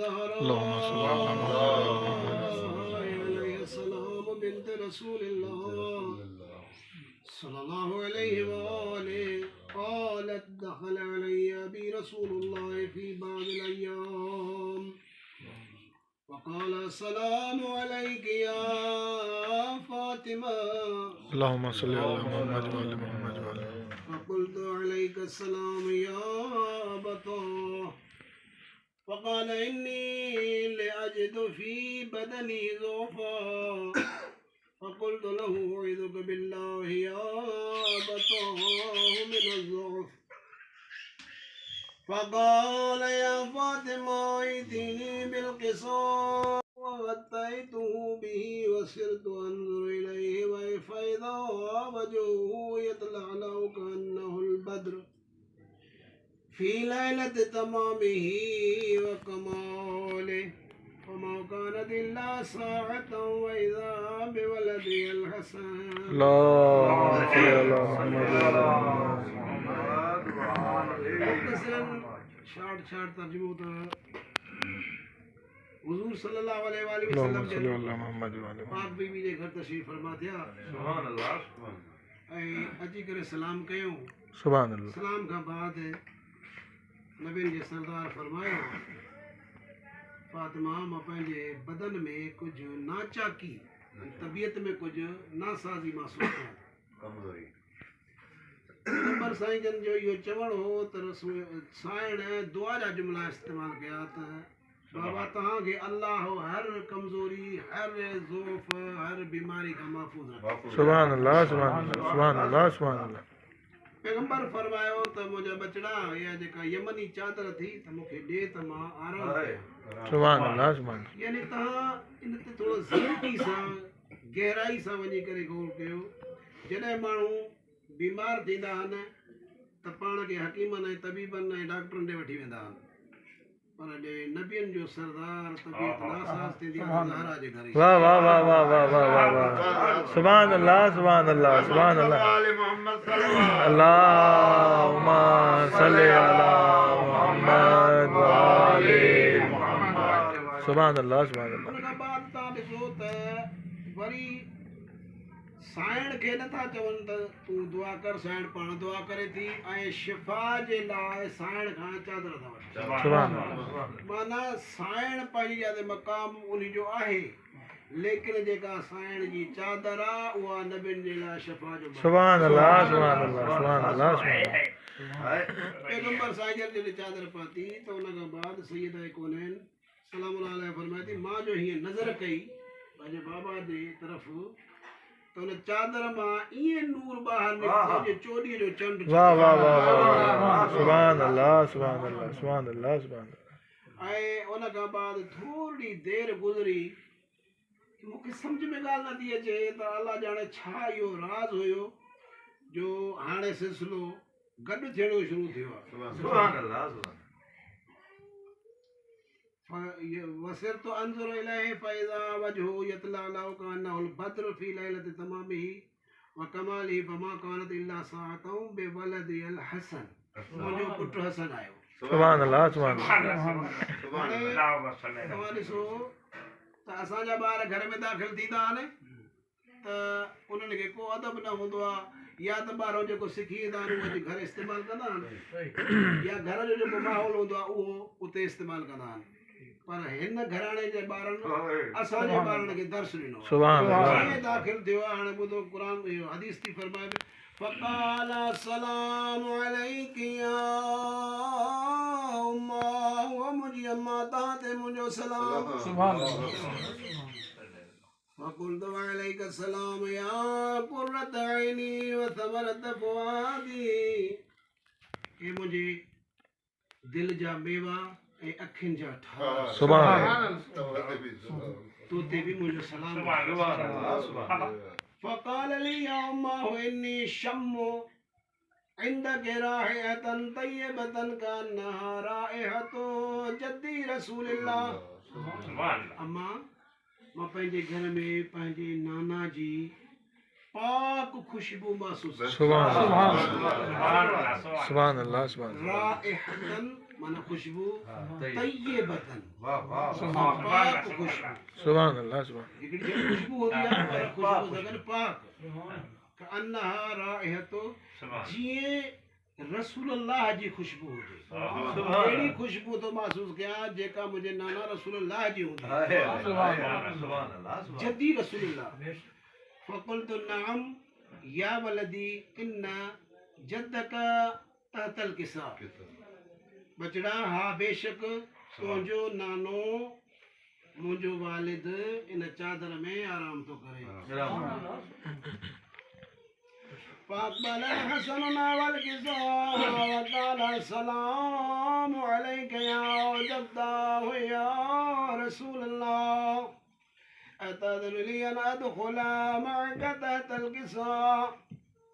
الزهراء عليه السلام بنت رسول الله صلى الله عليه وآله قالت دخل علي أبي رسول الله في بعض الأيام وقال السلام عليك يا فاطمة اللهم صل على محمد وعلى محمد وعلى فقلت عليك السلام يا أبتاه فقال إني لأجد في بدني ضعفا فقلت له أعوذ بالله يا أبتاه من الضعف فقال يا فاطمة ائتني بالقصاص وغطيته به وسرت أنظر إليه فإذا وجهه يتلألأ كأنه البدر في ليلة تمامه وكماله وما كانت إلا ساعة وإذا بولدي الحسن اللهم صل على محمد وعلى शार्ट तर्जुमो तो हुजूर सल्लल्लाहु अलैहि اللهم वसल्लम صل على محمद وعلى पाक बीबी जे घर तशरीफ फरमा थिया सुभान अल्लाह ऐं अची करे सलाम कयूं सुभान अल्लाह सलाम खां बाद नबीन जे सरदार फरमायो फातिमा मां पंहिंजे बदन में कुझु नाचाकी तबियत में कुझु नासाज़ी महसूस कयां कमजोरी नंबर साईं जन जो इहो चवणु हो त साइण दुआ जा जुमला इस्तेमालु कया त बाबा तव्हांखे अल्लाह हर कमज़ोरी हर ज़ोफ़ हर बीमारी खां महफ़ूज़ रखे सुभान अल्लाह सुभान अल्लाह सुभान अल्लाह सुभान अल्लाह पैगंबर फरमायो त मुंहिंजा बचड़ा इहा जेका यमनी चादर थी त मूंखे ॾे त मां आराम कयां सुभान अल्लाह सुभान यानी तव्हां इन ते थोरो ज़िंदगी सां गहराई सां वञी करे गौर कयो जॾहिं माण्हू बीमार थींदा आहिनि त पाण खे हकीमनि ऐं तबीबनि ऐं डॉक्टरनि ॾे वठी वेंदा आहिनि पर ॾे नबियनि जो सरदार तबियत नासाज़ थींदी आहे ज़हरा जे घर वाह वाह वाह वाह वाह वाह वाह वाह सुभान अल्लाह सुभान अल्लाह सुभान अल्लाह अल्लाहुम्म सल्लि अला मुहम्मद व आले मुहम्मद सुभान अल्लाह सुभान अल्लाह उन खां बाद तव्हां ॾिसो त वरी साइण खे नथा चवनि त तूं दुआ कर साइण पाण दुआ करे थी ऐं शिफ़ा जे लाइ साइण खां चादर था वठनि सुभान अल्लाह माना साइण पंहिंजी जॻह ते मक़ाम उन जो आहे लेकिन जेका साइण जी चादर आहे उहा नबियुनि जे लाइ शिफ़ा जो सुभान अल्लाह सुभान अल्लाह सुभान अल्लाह पैगंबर साईं जन जॾहिं चादर पाती त उन खां बाद सैयद कोन्हनि सलाम अलैहि फरमाए थी मां जो हीअं नज़र कई पंहिंजे बाबा जे तरफ़ त उन चादर मां ईअं नूर ॿाहिरि निकितो जे चोॾीअ जो चंड वाह वाह वाह वाह सुभान अल्लाह सुभान अल्लाह सुभान अल्लाह सुभान अल्लाह ऐं उन खां बाद थोरी देरि गुज़री मूंखे सम्झ में ॻाल्हि नथी अचे त अलाह ॼाणे छा इहो राज़ हुयो जो हाणे सिलसिलो गॾु थियणो शुरू थियो आहे सुभान अल्लाह वसिरतु अंज़ुरु इलैहि फ़इज़ा वजहुहु यतलअलअ कअन्नहुल बद्रु फ़ी लैलति तमामिही व कमालिही फमा कानत इल्ला साअतन बिवलदिल हसन मुंहिंजो पुटु हसन आयो सुभान अल्लाह सुभान अल्लाह तव्हां ॾिसो त असांजा ॿार घर में दाख़िल थींदा आहिनि त उन्हनि खे को अदब न हूंदो आहे या त ॿार जेको सिखी ईंदा आहिनि उहो घर इस्तेमालु कंदा आहिनि या घर जो जेको माहौल हूंदो आहे उहो उते इस्तेमालु कंदा आहिनि पर हिन घराणे जे ॿारनि असांजे ॿारनि खे दर्श ॾिनो सुभान अल्लाह कीअं दाख़िल थियो आहे हाणे ॿुधो क़ुर इहो हदीस थी फरमाए फ़क़ाल अस्सलामु अलैकि या उम्मा उहा मुंहिंजी अम्मा तव्हां ते मुंहिंजो सलाम सुभान अल्लाह वक़ुल्तु अलैक अस्सलाम या क़ुर्रत ऐनी व समरत फ़ुआदी हे मुंहिंजे दिल जा मेवा ऐं अखियुनि जा ठार सुभान तो ते भी मुझे सलाम फ़क़ाल ली या उम्मा इन्नी शम्मु इंदक राहिअतन तय्यबतन कअन्नहा राइहतु जद्दी रसूलिल्लाह अम्मा मां पंहिंजे घर में पंहिंजे नाना जी पाक खुशबू महसूस सुभान अल्लाह सुभान अल्लाह सुभान राइहतन माना खुशबू तई तय्यबतन वाह वाह पाक खुशबू सुभान अल्लाह सुभान हिकिड़ी जेकी खुशबू हूंदी आहे पर खुशबू सगन पाक कअन्नहा राइहतु जीअं रसूलुल्लाह जी खुशबू हुजे अहिड़ी खुशबू तो महसूस कयां जेका मुंहिंजे नाना रसूलुल्लाह जी हूंदी सुभान अल्लाह जद्दी रसूलुल्लाह फक़ुल्तु नअम या वलदी इन्न जद्दका तहतल किसा बचड़ा हा बेशक तुंहिंजो नानो मुंहिंजो वालिद इन चादर में आराम थो करे فأقبل الحسن والكساء وقال السلام عليك يا جداه يا رسول الله أتأذن لي أن أدخل معك تحت الكساء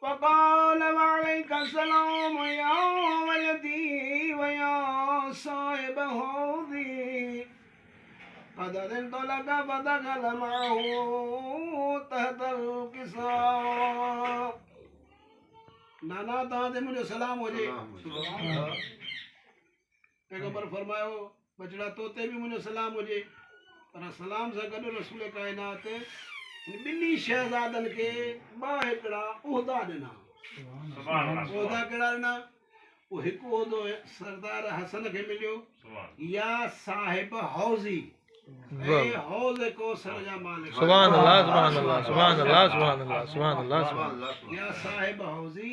فقال وعليك السلام يا ولدي ويا صاحب حوضي قد أذنت لك فدخل معه تحت الكساء नाना तव्हां ते मुंहिंजो सलाम हुजे पैगंबर फरमायो बचड़ा तो ते बि मुंहिंजो सलाम हुजे पर सलाम सां गॾु रसूल काइनात ॿिन्ही शहज़ादनि खे ॿ हिकिड़ा उहिदा ॾिना उहिदा कहिड़ा ॾिना उहो हिकु उहिदो सरदार हसन खे मिलियो या साहिब हौज़ी हौज़ कौसर जा मालिक सुभान अल्लाह सुभान अल्लाह सुभान अल्लाह सुभान अल्लाह सुभान अल्लाह सुभान या साहिब हौज़ी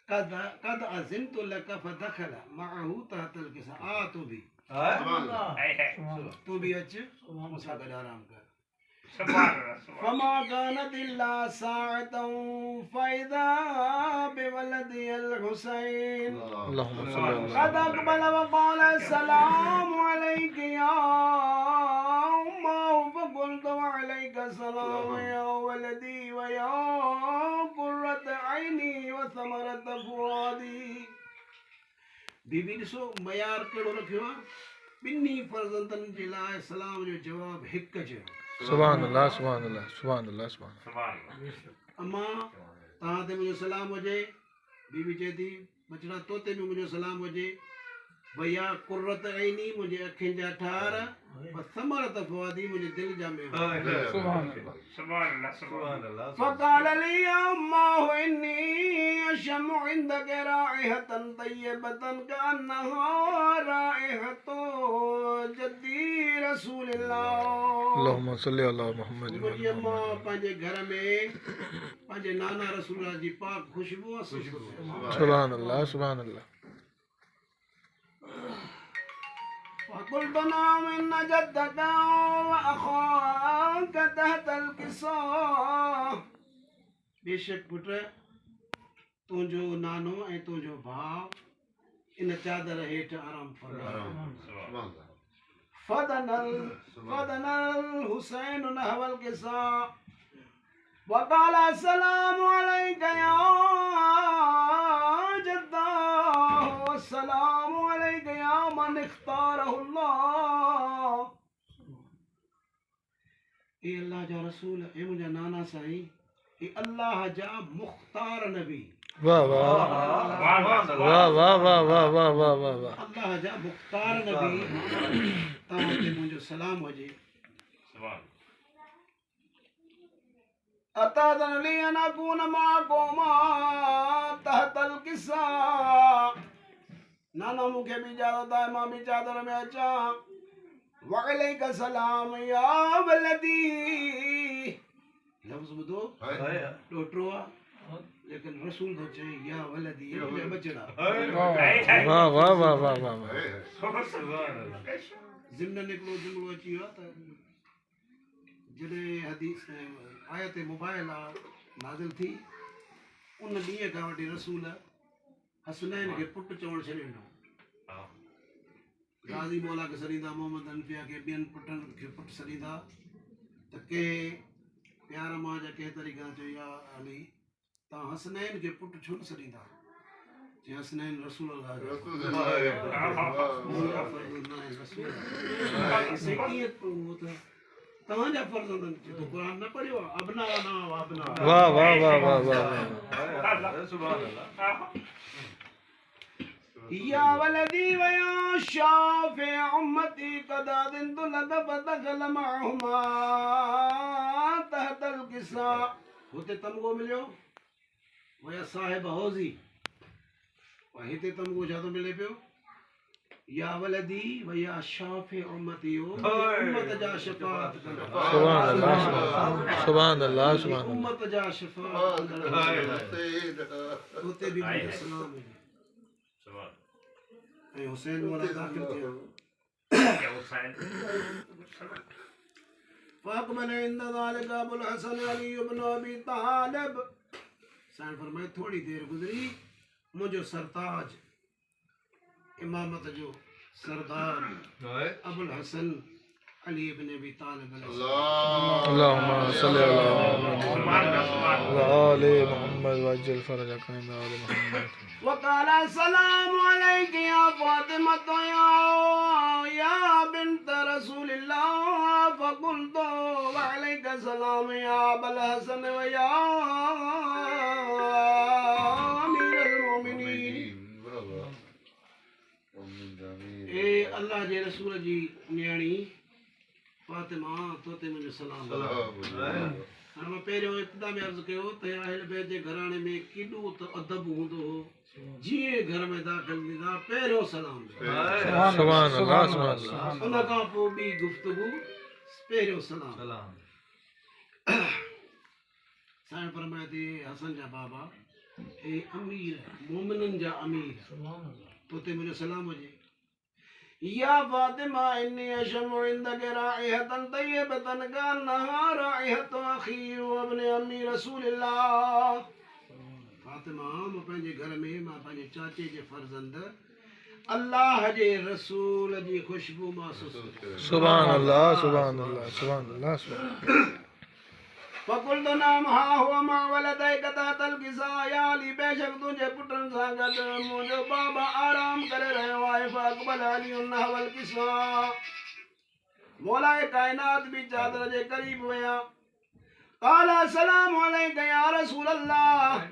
कद अज़िनतु लक फदखल मअहू तहतल किसा आ तू भी अच मूंसां गॾु आराम कर फमा कानत इल्ला साअतन फइदा बिवलदी अल हुसैन अल्लाहुम्मा सल्लि अला قد أقبل وقال السلام عليك يا أمه فقلت وعليك السلام يا ولدي ويا قرة عيني وثمرة فؤادي बीबी ॾिसो मयार कहिड़ो रखियो आहे ॿिन्ही फर्ज़ंदनि जे लाइ सलाम जो जवाबु हिकु चयो सुभान अल्लाह सुभान अल्लाह सुभान अल्लाह सुभान अम्मा तव्हां ते मुंहिंजो सलाम हुजे बीबी चए थी बचड़ा तो ते बि मुंहिंजो सलाम हुजे भैया कुर्रत ऐनी मुंहिंजे अखियुनि जा ठार समरत फुआदी मुंहिंजे दिलि जा मेवा فقال لي يا أماه إني أشم عندك رائحة طيبة كأنها رائحة جدي رسول الله अल्लाहुम्मा सल्लि अला मुहम्मद मुंहिंजी अम्मा पंहिंजे घर में पंहिंजे नाना रसूल जी पाक खुशबू सुभान अल्लाह सुभान अल्लाह وقلت نعم إن جدك وأخاك تحت الكساء बेशक पुट तुंहिंजो नानो ऐं तुंहिंजो भाउ इन चादर हेठि आराम फरमायो फदन الحسين نحو الكساء وقال السلام عليك يا جداه والسلام عليك يا من اختاره الله ए अल्लाह जा रसूल ए मुंहिंजा नाना साईं ए अल्लाह जा मुख्तार नबी वाह वाह वाह वाह वाह वाह वाह वाह वाह वाह अल्लाह जा मुख्तार नबी तव्हां ते मुंहिंजो सलाम हुजे अतादन ली अन अकून माकुमा तहतल किसा नाना मूंखे बि इजाज़त आहे मां बि चादर में अचां वअलैक सलाम या वलदी लफ़्ज़ ॿुधो ॾोटो आहे लेकिन रसूल थो चए या वलदी बचड़ा वाह वाह वाह वाह वाह ज़िमन हिकिड़ो जुमिलो अची वियो आहे त जॾहिं हदीस आयत मुबाइल नाज़िल थी उन ॾींहं खां वठी रसूल हसनैन खे पुटु चवणु छॾे ॾिनो गाज़ी मौला खे सॾींदा मोहम्मद अनफिया खे ॿियनि पुटनि खे पुटु सॾींदा त कंहिं प्यार मां जा कंहिं तरीक़े सां चयो या अली तव्हां हसनैन खे पुटु छो न सॾींदा चई हसनैन रसूल अल्लाह जो तव्हांजा फर्ज़ंदनि जेको क़ुर न पढ़ियो आहे अबना ना वाबना वाह वाह वाह वाह वाह सुभान अल्लाह या वलदी व या शाफि उम्मती कदा दिन तो लग फदखल माहुमा तहतल किसा हुते तमगो मिलियो वया साहिब हौजी हिते तमगो छा थो मिले पियो या वलदी व या शाफि उम्मती उम्मत जा शफाअत कंदड़ सुभान अल्लाह सुभान अल्लाह सुभान अल्लाह उम्मत जा शफाअत कंदड़ हुते भी मुझे सलाम हुजे ऐं हुसैन वाला दाखिल थिया فأقبل عند ذلك أبو الحسن علي بن أبي طالب साईं फरमाए थोड़ी देर गुज़री मुंहिंजो सरताज इमामत जो सरदार अबुल हसन अली इब्न अबी तालिब अल्लाहुम्मा सल्लि अला मुहम्मद वअज्जल फरजक इंदा आलि मुहम्मद وقال السلام عليك يا فاطمة يا بنت رسول الله فقلت وعليك السلام يا أبا الحسن ويا أمير المؤمنين ए अल्लाह जे रसूल जी न्याणी फातिमा तोते मुंहिंजो सलाम हाणे मां पहिरियों इब्तिदा में अर्ज़ु कयो त अहल बैत जे घराणे में केॾो त अदब हूंदो हो जीअं घर में दाख़िल थींदा पहिरियों सलाम सुभान अल्लाह सुभान अल्लाह उन खां पोइ ॿी गुफ़्तगू पहिरियों सलाम साईं फरमाए थी हसन जा बाबा ए अमीर मोमिननि जा अमीर तोते मुंहिंजो सलाम हुजे या फातिमा इन्नी अशमु इंदक राइहतन तय्यबतन कान्नहा राइहतु अखी व इब्न अम्मी रसूलिल्लाह फातिमा मां पंहिंजे घर में मां पंहिंजे चाचे जे फर्ज़ंद अल्लाह जे रसूल जी ख़ुशबू महसूस सुभान अल्लाह सुभान अल्लाह सुभान अल्लाह फकुल्तु नाम हा हुआ मा वलदैक तातल किसा या अली बेशक तुंहिंजे पुटनि सां गॾु मुंहिंजो बाबा आराम करे रहियो आहे फअक़बल अली नहवल किसा मौलाए काइनात बि चादर जे क़रीब विया قال السلام عليك يا رسول الله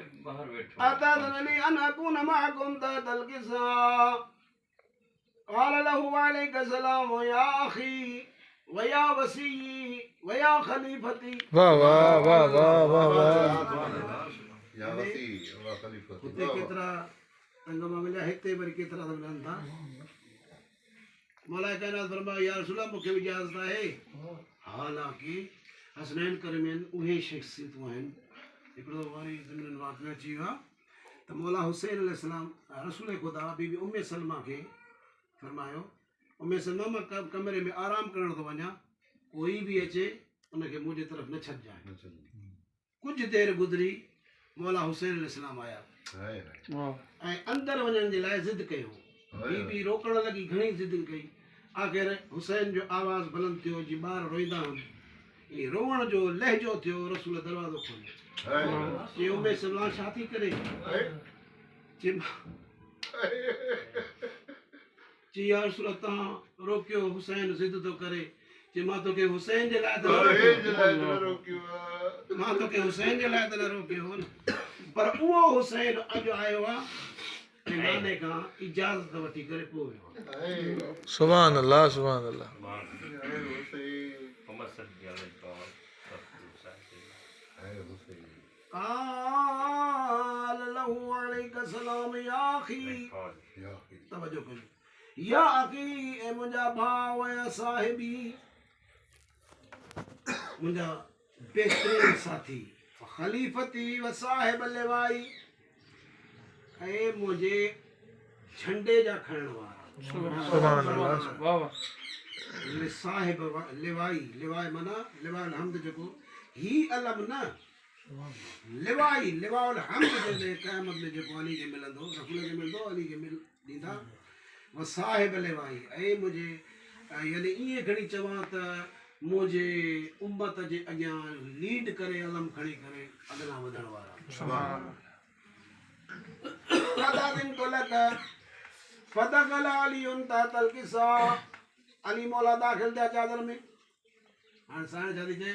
أتأذن لي أن أكون معكم تحت الكساء قال له وعليك السلام يا أخي ويا وسيي ويا خليفتي वाह वाह वाह वाह वाह वाह या वसी वा खलीफत हुते केतिरा संगम मिलिया हिते वरी केतिरा त मिलनि था मौला काइनात फरमायो या रसूल अल्लाह मूंखे इजाज़त आहे हालांकि हसनैन करमैन उहे शख़्सियतूं आहिनि हिकिड़ो वरी ज़िमन वाक़ियो अची वियो आहे त मौला हुसैन अलैहिस्सलाम रसूल ख़ुदा बीबी उम्मे सलमा खे फरमायो उम्मे सलमा मां कमरे में आराम करण थो वञा कोई बि अचे उनखे मुंहिंजे तरफ़ न छॾिजांइ कुझु देरि गुज़री मौला हुसैन अलैहिस्सलाम आया ऐं अंदरि वञण जे लाइ ज़िद कयो बीबी रोकण लॻी घणी ज़िद कई आख़िर हुसैन जो आवाज़ बुलंद थियो जीअं ॿार रोईंदा आहिनि ईअं रोअण जो लहजो थियो रसूल दरवाज़ो खोलियो चई उम्मे सलमा छा थी करे चई या रसूल तव्हां रोकियो हुसैन ज़िद थो करे चई मां तोखे हुसैन जे लाइ त मां तोखे हुसैन जे लाइ त न रोकियो न पर उहो हुसैन अॼु आयो आहे ऐं नाने खां इजाज़त वठी करे पोइ वियो सुभान अल्लाह सुभान अल्लाह قال له عليك السلام يا أخي توجہ कयो या अखी ऐं मुंहिंजा भाउ या साहिबी मुंहिंजा बहितरीन साथी खलीफती व साहिब लिवाई ऐं मुंहिंजे झंडे जा खणण वारा सुभान अल्लाह साहिब लिवाई लिवाई माना लिवाउल हम्द जेको ही अलम न लिवाई लिवाउल हम्द जे क़यामत में जेको अली खे मिलंदो रसूल खे मिलंदो अली खे ॾींदा वो साहिब लिवाई ऐं मुंहिंजे यानी ईअं खणी चवां त मुंहिंजे उम्मत जे अॻियां लीड करे अलम खणी करे अॻियां वधण वारा फदखल अलीयुन तहतल किसा अली मौला दाख़िल थिया चादर में हाणे साईं छा थी चए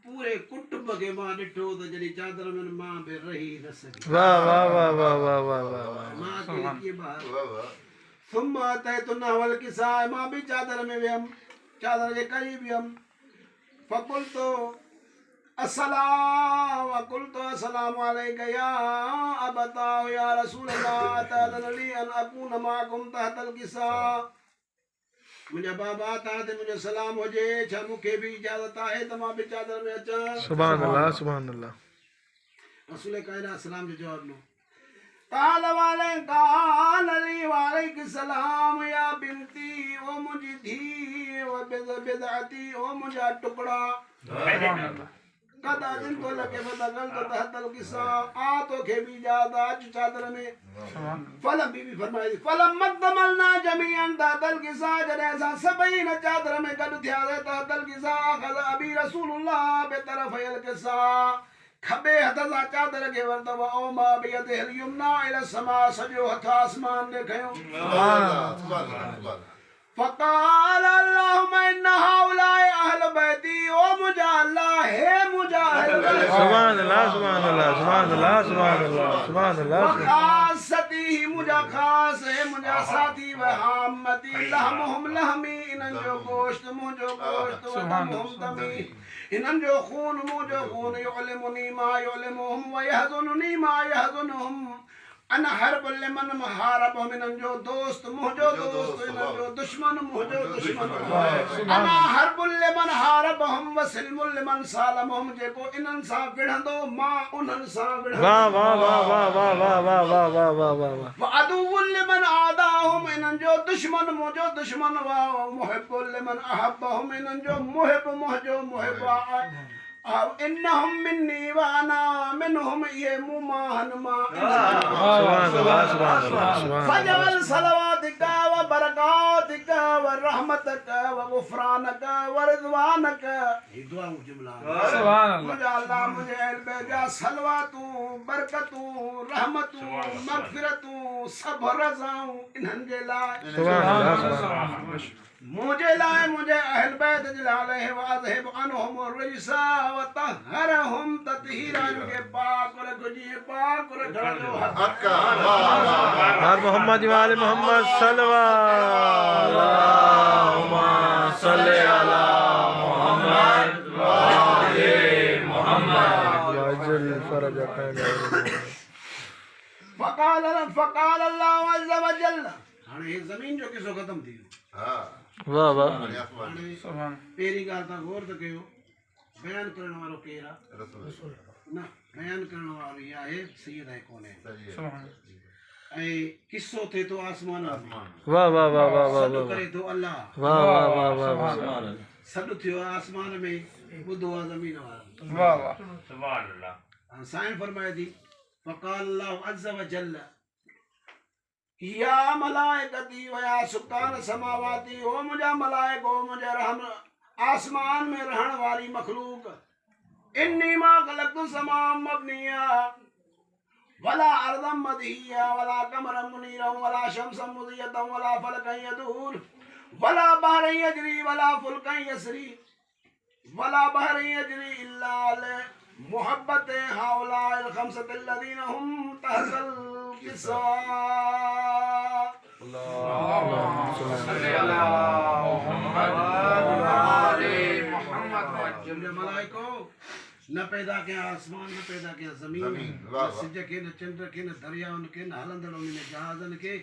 त पूरे कुटुंब खे मां ॾिठो त जॾहिं चादर में मां बि रही न सघी वाह वाह वाह वाह वाह वाह वाह वाह मां खे कीअं ॿाहिरि वाह वाह थुम तय तो नवल किसा मां भी चादर में वियम चादर के करीब वियम फकुल तो अस्सलाम अलैका या अबता या रसूल अल्लाह तअदली अन अकून माकुम तहतल किसा मुझे बाबा ताते मुझे सलाम हो जे छा मुखे भी इजाजत है त मां भी चादर में अचा सुभान अल्लाह सुभान अल्लाह रसूल कायनात सलाम जो जवाब नो काल वाले काल अली वालेकुम सलाम या बिनती ओ मुझी धी ओ बिदअती ओ मुझा टुकड़ा कदा दिन तो लगे बदगल तो तहतल किसा आ तो के भी ज्यादा आज चादर में फलम बीबी फरमाई थी फलम मकदमलना जमीअन तहतल किसा जने सा सभई न चादर में गड थिया रे तहतल किसा खल अबी रसूलुल्लाह बे तरफ यल किसा खबे हथ सां चादर खे वरतव ओ मां बि यदिल युमना इला समा सॼो हथ आसमान ॾे खयो सुभान अल्लाह सुभान अल्लाह फकाल अल्लाहुम्मा इन्ना हाउलाए अहल बैती ओ मुझा अल्लाह है मुझा अहल बैत सुभान अल्लाह सुभान अल्लाह सुभान अल्लाह सुभान अल्लाह सुभान अल्लाह खासती ही मुझा खास है मुझा साथी व हामती लहमुहुम लहमी इनन जो गोश्त मुझो गोश्त व दमुहुम दमी इनन जो खून मुझो खून युलिमुनी मा युलिमुहुम व यहज़ुनुनी मा यहज़ुनुहुम अन हरब लिमन महारब मिनन जो दोस्त मुझो दोस्त इनन जो दुश्मन मुझो दुश्मन अना हरब लिमन हारब हम व सिल्मुल लिमन सालम हम जेको इनन सा विढ़ंदो मां उनन सा विढ़ंदो वाह वाह वाह वाह वाह वाह वाह वाह वाह वाह वाह वाह व अदुवुल लिमन आदाहुम इनन जो दुश्मन मुझो दुश्मन व मुहिब्बुल लिमन अहब्बहुम इनन जो मुहिब मुझो मुहिब इन्नहुम मिन्नी व अना मिनहुम ये मुमान मा सुभान अल्लाह सुभान अल्लाह सुभान फजल सलवातिका व बरकातिका व रहमतका व गुफरानका व रिज़वानका ये दुआ जुमला सुभान अल्लाह मुझे अल्लाह मुझे अलबेजा सलवातू बरकतू रहमतू मगफिरतू सब रज़ाऊ इन्हन जे लाए सुभान अल्लाह मुझे लाए मुझे अहल बैत जलाले व अज़हिब अनहुम रिजसा व तहरहुम ततहीरा के पाक रखो जी पाक रखो अक्का वाह वाह और मोहम्मद वाले मोहम्मद सल्लल्लाहु सल्ले अला मोहम्मद वाले मोहम्मद वाजल फरज खैर फकाल अल्लाह अज़्ज़ व जल्ल हाणे ये जमीन जो किसो खत्म थी हां वाह वाह सुभान पहिरीं ॻाल्हि तव्हां गौर त कयो बयानु करण वारो केरु आहे रसूल न बयानु करण वारो इहा आहे सैयद आहे कोन्हे सही है ऐं किसो थिए थो आसमान में वाह वाह वाह वाह वाह सॾु करे थो अल्लाह वाह वाह वाह वाह वाह सॾु थियो आसमान में ॿुधो आहे ज़मीन वारो वाह वाह सुभान अल्लाह साईं फरमाए थी फ़क़ाल अल्लाहु अज़्ज़ व जल्ल या मलाइकती व या सुकान समावाती ओ मुझा मलाइको मुझे रहम आसमान में रहण वाली मखलूक इन्नी मा खलक़तु समाम मबनिया वला अर्दम मदहिया वला कमरम मुनीरा वला शमसम मुदियतम वला फलकन यदूर वला बहरन यजरी वला फुलकन यसरी वला बहरन यजरी इल्ला ले मोहब्बत हाउलाइल खमसत अल्लज़ीना हुम तहतल किसा अल्लाहुम्मा सल्ली अला मुहम्मद व आले मुहम्मद जब मलाइको न पैदा किया आसमान न पैदा किया ज़मीन न सिज के न चंद्र के न दरियाउनि के न हलंदड़ उन जहाज़नि के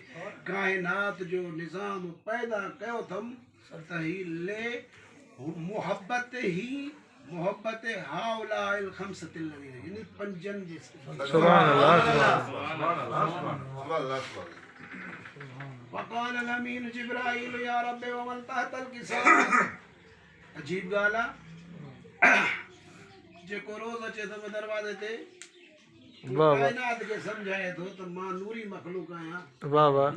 काइनात जो निज़ाम पैदा कयो अथम त ही ले मोहब्बत हाउलाइल खमसतिल लज़ीना यानी पंजन जे सुभान अल्लाह सुभान अल्लाह वक़ाल अमीन जिब्राइल या रब्बी व मन तहतल किसा अजीब ॻाल्हि आहे जेको रोज़ अचे थो दरवाज़े ते काइनात खे सम्झाए थो त मां नूरी मखलूक आहियां वाह वाह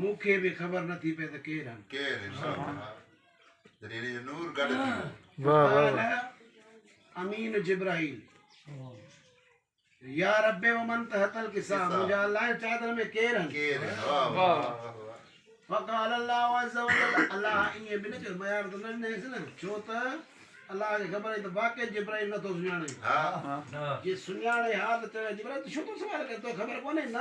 मूंखे बि ख़बर नथी पए त केरु आहिनि केर इंशाअल्लाह जॾहिं इनजो नूर गॾु थींदो वाह वाह अमीन जिब्राइल या रब्बे व मन तहतल किसा मुझा अल्लाह चादर में केरु आहिनि केर वाह वाह फ़क़ाल अल्लाहु अज़्ज़ व जल्ल अल्लाह ईअं बि न चयो बयान त न ॾिनेसि न छो त अल्लाह खे ख़बर आहे त वाक़ई जिब्राइल नथो सुञाणे हाँ जे सुञाणे हा त चवे जिब्राइल तूं छो थो सुवाल करे तो ख़बर कोन्हे न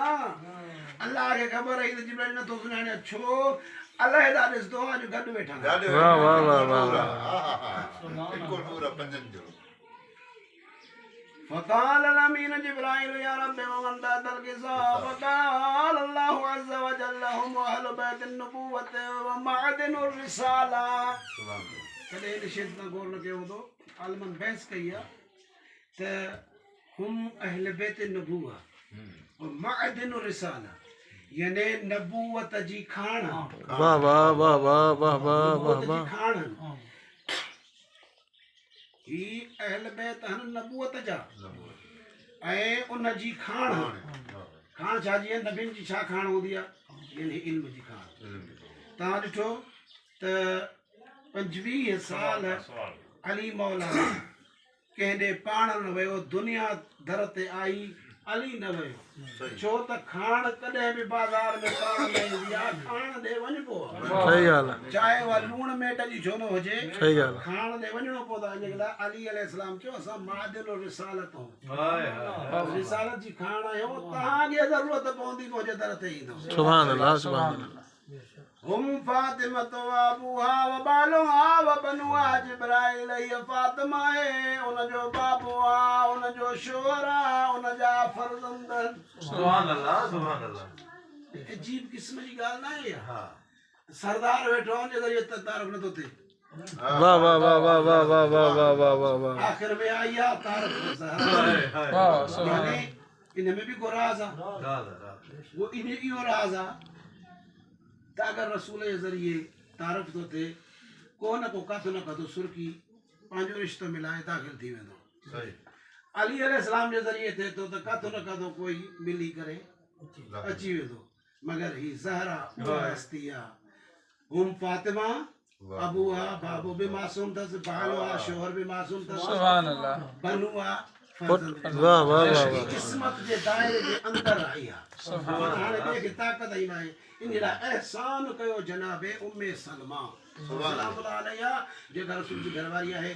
अल्लाह खे ख़बर आहे त जिब्राइल नथो सुञाणे छो अल्लाह ॾाढो ॾिसंदो आहे जो गॾु वेठा आहिनि। वाह वाह वाह वाह वाह इनको नूर पंजन जो فقال الأمين جبرائيل يا رب ومن بعد الكتاب فقال الله عز وجل هم أهل بيت النبوة ومعدن الرسالة सुभान अल्लाह कॾहिं हिन शइ सां गौर न कयो हूंदो आलमन बहस कई आहे त हम अहल बैत नबूवा और मादिन रिसाला यानी नबूवत जी खाण वाह वाह वाह वाह वाह वाह वाह नबूवत जी वाह खाण ही अहल बैत हन नबूवत जा ऐं उन जी खाण खाण छा जी आहे नबियुनि जी छा खाण हूंदी आहे यानी इल्म जी खाण तव्हां ॾिठो त 25 साल अली मौला कंहिं ॾे पाण न वियो दुनिया दर ते आई अली न वियो छो त खाण कॾहिं बि बाज़ार में पाण न ईंदी आहे खाण ॾे वञिबो आहे सही ॻाल्हि आहे चाहे उहा लूण मिर्च जी छो न हुजे सही ॻाल्हि आहे खाण ॾे वञिणो पवंदो आहे इन लाइ अली अलैहिस्सलाम चयो असां मादिल रिसालत आहियूं रिसालत जी खाण आहियूं तव्हांखे ज़रूरत पवंदी मुंहिंजे दर ते ईंदो सुभान अल्लाह सुभान अल्लाह हम फातिमा तो अबूहा व बालुहा व बनुहा जिब्राइल ये फातिमा है उन जो बाबू आ उन जो शोहरा उन जा फर्जंद सुभान अल्लाह अजीब किस्म जी ॻाल्हि न आहे इहा सरदार वेठो आहे जे ज़रिए तारफ़ नथो थिए वाह वाह वाह वाह वाह वाह वाह वाह वाह वाह वाह आख़िर में आई आहे तारफ़ यानी इन में भी को राज़ आहे वो इन इहो राज़ आहे त अगर रसूल जे ज़रिए तारफ़ थो थिए को न को काथो न काथो सुर्की पंहिंजो रिश्तो मिलाए दाख़िल थी वेंदो सही अली अलैहिस्सलाम जे ज़रिए थिए थो त काथो न काथो कोई मिली करे अची वेंदो मगर ही ज़हरा उहा हस्ती आहे हुम फातिमा अबू आहे बाबू बि मासूम अथसि बालो आहे शोहर बि मासूम अथसि सुभान अल्लाह बनू आहे वाह वाह वाह वाह क़िस्मत जे दायरे जे अंदरि आई आहे हाणे ॿिए खे ताक़त ई न आहे इन लाइ एहसान कयो जनाबे उम्मे सलमा सलामुल्लाह अलैहा जेका रसूल जी घरवारी आहे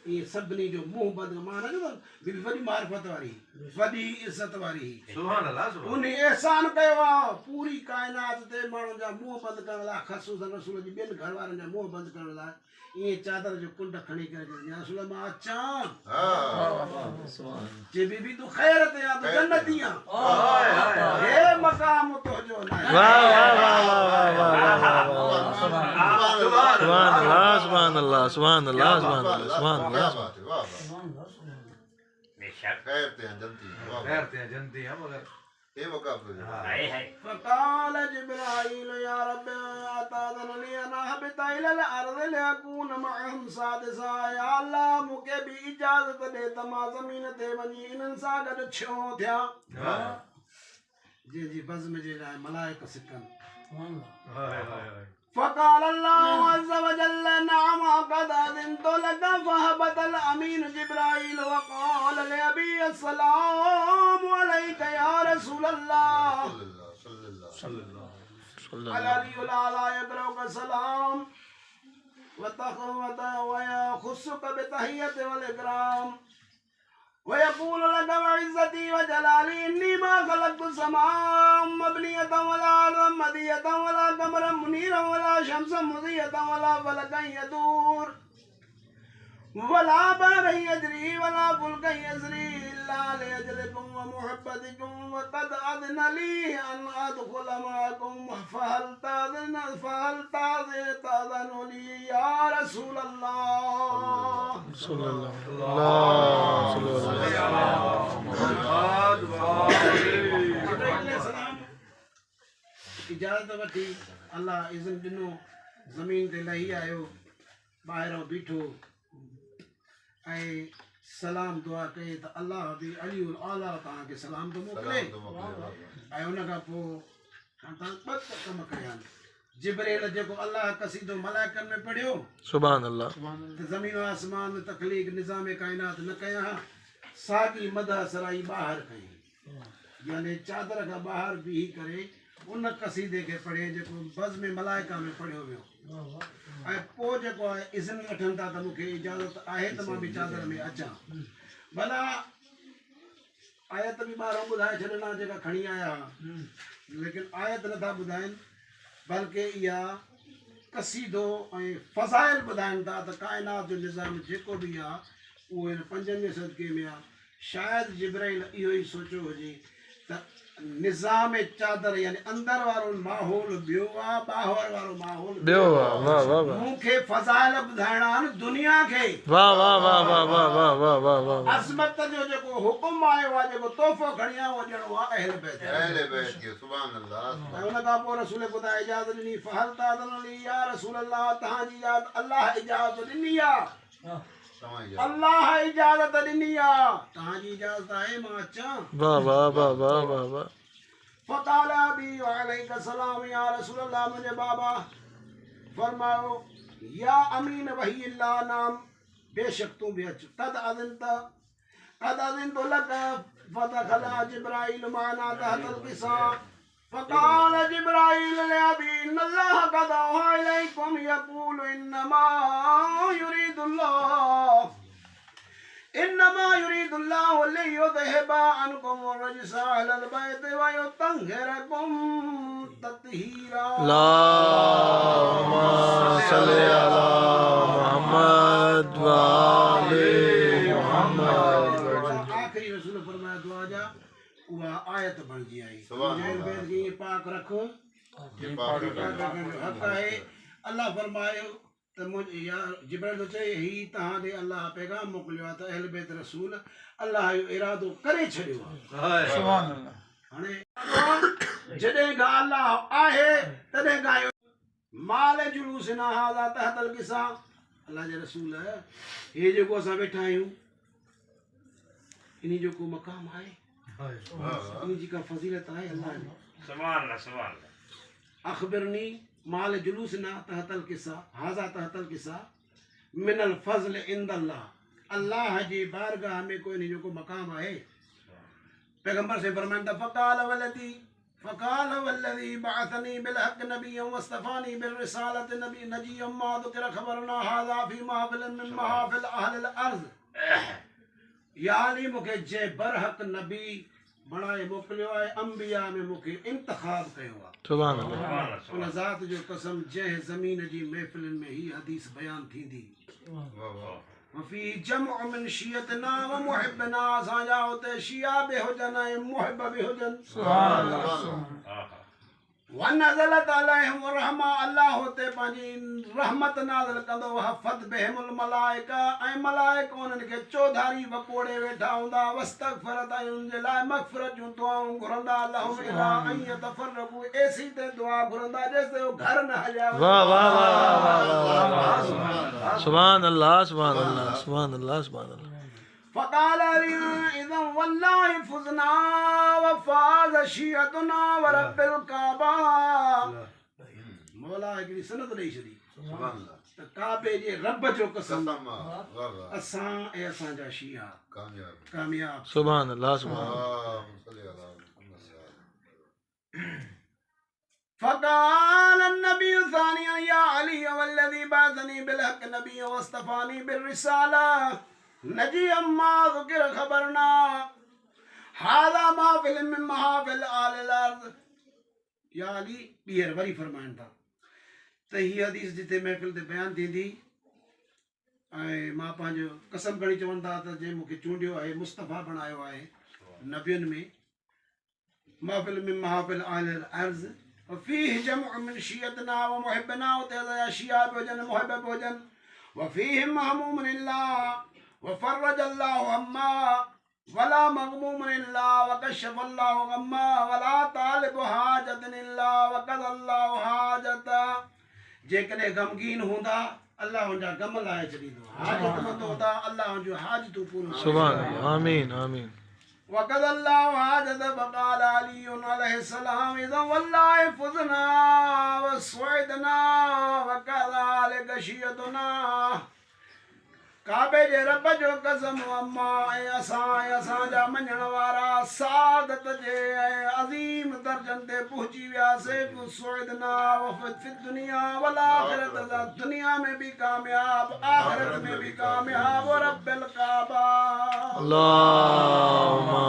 इहे सभिनी जो मुंहुं बंदि माना जो बीबी वॾी मार्फत वारी वॾी इज़त वारी सुभान अल्लाह उन एहसान कयो आहे पूरी काइनात ते माण्हुनि जा मुंहुं बंदि करण लाइ ख़ुसूसन रसूल जी ॿियनि घरवारनि जा मुंहुं बंदि करण लाइ ईअं चादर जो कुंड खणी करे चवंदी आहे रसूल मां अचां जे बीबी तूं ख़ैर ते आ तूं जन्नती आ हे मक़ाम तुंहिंजो न आहे वाह वाह वाह वाह वाह वाह सुभान अल्लाह सुभान अल्लाह सुभान अल्लाह सुभान अल्लाह सुभान क्या अल्लाह बात है वाह वाह खैर ते हैं जनती वाह वाह जनती है मगर ये वकाफ हो فقال جبرائيل يا رب أتأذن لي أن أهبط إلى الأرض لأكون معهم سادسا يا الله मूंखे बि इजाज़त ॾे त मां ज़मीन ते वञी इन्हनि सां गॾु छो थियां जंहिंजी बज़्म जे लाइ मलाइक सिकनि فقال الله عز وجل نعم قد أذنت لك فهبط الأمين جبرائيل وقال لأبي السلام عليك يا رسول الله صلى الله العلي الأعلى يقرأك السلام ويخصك بتحية والإكرام ويقول لك وعزتي وجلالي إني ما خلقت السماء مبنية ولا أرضا مدية ولا قمرا منيرا ولا شمسا مضية ولا فلكا يدور ولا بحرا يجري ولا فلكا يسري إلا لأجلكم ومحبتكم وقد أذن لي أن أدخل معكم فهل تأذن لي يا رسول الله صلى الله صلى الله इजाज़त वठी अल्लाह इज़्न ॾिनो ज़मीन ते लही आयो ॿाहिरों बीठो ऐं सलाम दुआ कई त अल्लाह बि अलीउल आला तव्हांखे सलाम थो मोकिले ऐं उन खां पोइ तव्हां ॿ कम कया आहिनि जिब्रील जेको अल्लाह कसीदो मलाइकनि में पढ़ियो सुभान अल्लाह त ज़मीन आसमान में तख़लीक़ निज़ाम काइनात न कया साॻी मदह सराई ॿाहिरि कई यानी चादर खां ॿाहिरि बीही करे उन कसीदे खे पढ़े जेको बज़ में मलाइका में पढ़ियो वियो ऐं पोइ जेको आहे इज़न वठनि था त मूंखे इजाज़त आहे त मां बि चादर में अचां भला आयत बि ॿाहिरों ॿुधाए छॾिना जेका खणी आया लेकिन आयत नथा ॿुधाइनि बल्कि इहा कसीदो ऐं फ़ज़ाइल ॿुधाइनि था त काइनात जो निज़ाम जेको बि आहे उहो हिन पंजनि जे सदके में आहे शायदि जिब्राइल इहो ई सोचियो हुजे त निज़ाम चादर यानी अंदर वारो माहौल ॿियो आहे ॿाहिरि वारो माहौल ॿियो वाह वाह वाह वाह मूंखे फ़ज़ाइल ॿुधाइणा आहिनि दुनिया खे वाह वाह वाह वाह वाह वाह वाह वाह वाह अज़मत जो जेको हुकुम आयो आहे जेको तोहफ़ो खणी आयो आहे ॾियणो आहे अहल बैत अहले बैत खे सुभान अल्लाह ऐं हुन खां पोइ रसूल ख़ुदा इजाज़त ॾिनी फहल ताज़नी या रसूल अल्लाह तव्हांजी इजाज़त अल्लाह इजाज़त ॾिनी आहे तव्हां जी अल्लाह इजाज़त ॾिनी आहे तव्हांजी इजाज़त आहे मां अचां वाह वाह वाह वाह वाह वाह फ़क़ाल अबी वअलैका सलाम या रसूल अल्लाह मुंहिंजे बाबा फरमायो या अमीन वही अल्लाह नाम बेशक तूं बि अच कद अज़िनतु लक फदखला जिब्राइल माना तहतल क़िसा फ़क़ाल जिब्राइल लिअबी इन्न अल्लाह क़द औहा इलैकुम यक़ूलु इन्नमा युरीदुल्लाहु लियुज़हिबा अन्कुम अर्रजसा अहलल बैत व युतह्हिरकुम तत्हीरा अल्लाहुम्मा सल्लि अला मुहम्मद व आले मुहम्मद आखिरी रसूल फरमाया दुआ जा उहा आयत बणिजी आई सुभान मुंहिंजे अल्लाह। बैत खे पाक रख ये पाक हक़ आहे अल्लाह फरमायो त मुंहिंजे या जिब्राइल थो चए ही तव्हां ॾे अल्लाह पैगाम मोकिलियो आहे त अहल बैत रसूल अल्लाह जो इरादो करे छॾियो आहे सुभान अल्लाह हाणे जॾहिं खां अल्लाह आहे तॾहिं खां माल जुलूस न हाज़ा तहतल क़िसा अल्लाह जे रसूल हे जेको असां वेठा आहियूं इन जो को मक़ाम आहे इन जी का फज़ीलत आहे अल्लाह जी सुभान अल्लाह सुभान अल्लाह अख़बिरनी माल जुलूस ना तहतल क़िसा हाज़ा तहतल क़िसा मिनल फज़ल इंदल्लाह अल्लाह जी बारगाह में कोई नहीं जो को मकाम है पैगंबर से फरमाया था फ़क़ाल वल्लज़ी बअसनी बिल हक़ नबिय्यन वस्तफ़ानी बिल रिसालत नबी नजिय्यम मा ज़ुकिर ख़बरना हाज़ा फ़ी महफ़िलिन मिन महाफ़िल अहलिल अर्ज़ या अली मूंखे जे बरहक़ नबी बणाए मोकिलियो आहे अंबिया में मूंखे इंतख़ाब कयो आहे सुभान अल्लाह सुभान अल्लाह उन ज़ात जो कसम जंहिं ज़मीन जी महफ़िलनि में ही हदीस बयान थींदी वफ़ी जमअ मिन शियतना व मुहिब्बना असांजा हुते शिया बि हुजनि ऐं मुहिब बि हुजनि सुभान अल्लाह व नज़लत अलैहिम रहमा अल्लाह हुते पंहिंजी रहमत नाज़िल कंदो हफ़त बिहिमुल मलाइका ऐं मलाइक उन्हनि खे चौधारी वकोड़े वेठा हूंदा वस्तग़फरत ऐं उन जे लाइ मग़फ़िरत जूं दुआऊं घुरंदा लहुम इला अन यतफ़रक़ू एसी ते दुआ घुरंदा जेसिताईं उहो घर न हलिया वाह वाह वाह वाह वाह सुभान अल्लाह सुभान अल्लाह सुभान अल्लाह सुभान अल्लाह फ़क़ाल इज़न वल्लाहि फ़ुज़ना वफ़ाज़ शियतुना व रब्बिल काबा मौला हिकिड़ी सनद ॾेई छॾी सुभान अल्लाह त काबे जे रब जो कसम कसम वाह वाह असां ऐं असांजा शिया कामयाब कामयाब सुभान अल्लाह सुभान अल्लाहुम्मा सल्लि अला मुहम्मद फ़क़ाल अन्नबी सानिया या अली वल्लज़ी बअसनी बिल हक़ नबी वस्तफ़ानी बिर्रिसाला नजी अम्मा ज़ुकिर ख़बरना हाज़ा महफ़िल मिन महाफ़िल अहलिल अर्ज़ या अली ॿीहर वरी फरमाइनि था त हीअ हदीस जिते महफ़िल ते बयानु थींदी ऐं मां पंहिंजो कसम खणी चवनि था त जंहिं मूंखे चूंडियो आहे मुस्तफ़ा बणायो आहे नबियुनि में महफ़िल में महाफ़िल अहलिल अर्ज़ वफ़ीह जमअ मिन शियतना व मुहिब्बना उते असांजा शिया बि हुजनि मुहिब बि हुजनि वफ़ीह महमूमन इल्लाह वफ़रज अल्लाहु अम्मा वला मग़मूमन इल्लाह वकशफ़ अल्लाहु गम्मा वला तालिब हाजतन इल्लाह वक़द अल्लाहु हाजत जेकॾहिं गमगीन हूंदा अल्लाह उनजा गम लाहे छॾींदो हाजतमंद हूंदा अल्लाह उनजूं हाजतूं पूरियूं सुभान अल्लाह आमीन आमीन वक़द अल्लाहु हाजत फ़क़ाल अली अलैहिस्सलाम इज़ वल्लाहि फ़ुज़ना व सुइदना व कज़ालिक शियतुना काबे जे रब जो कसम अम्मा ऐं असांजा मञण वारा सादत जे अजीम दर्जन ते पहुंची वियासे को सुइदना वफ़त दुनिया वल आखिरत दुनिया में भी कामयाब आखिरत में भी कामयाब और रब्बिल काबा अल्लाहुम्मा